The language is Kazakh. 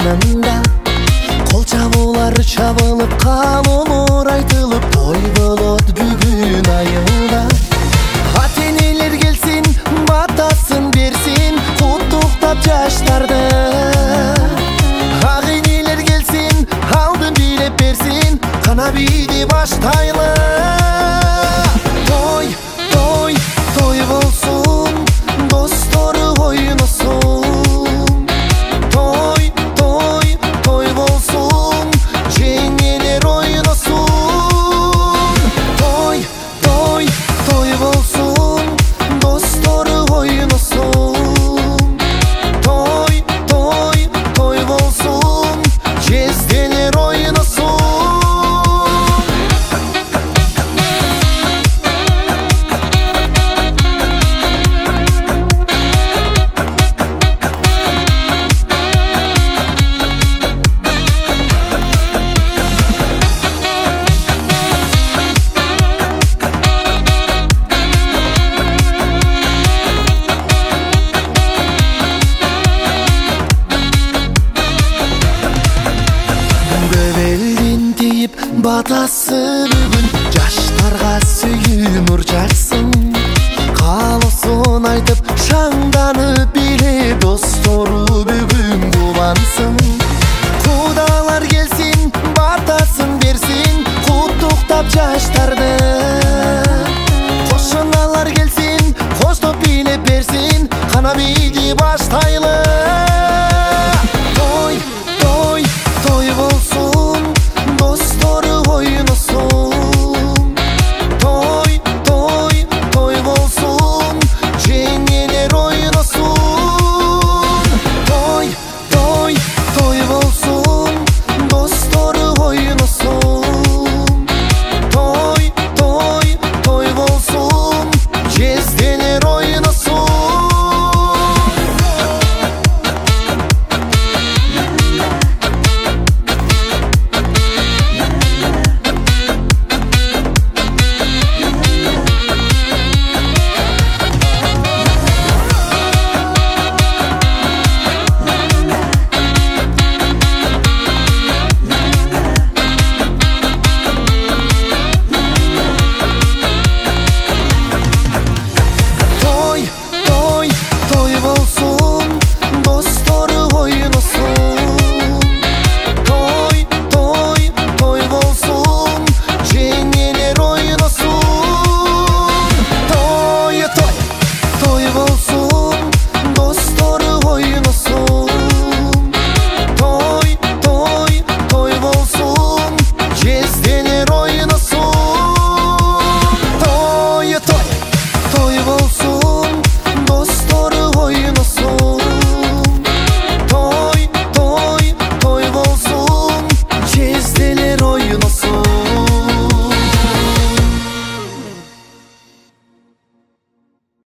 жанында. Кол чабуулар чабылып, каалоолор айтылып, той болот бүгүн айылда. Ата-энелер келсин, батасын берсин, куттуктап жаштарды. Ага-энелер келсин, алдын бийлеп берсин, кана бийди баштайлы. Той, той, той болсун, достору ойносун. Той, той, той болсун, жеңелер ойносун. Той, той, той болсун, достору ойносун. Той, той, той болсун, жезделер ойносун. Бөбелдин тиіп батасы бүгін, жаштарға сүйүмүр жаксын. Каалоосун айтып, шаңданып биле, достору бүгүн кубансын. Кудалар келсин, батасын берсин, куттуктап жаштарды. Кошуналар келсин, коштоп бийлеп берсин, кана бийди баштайлы.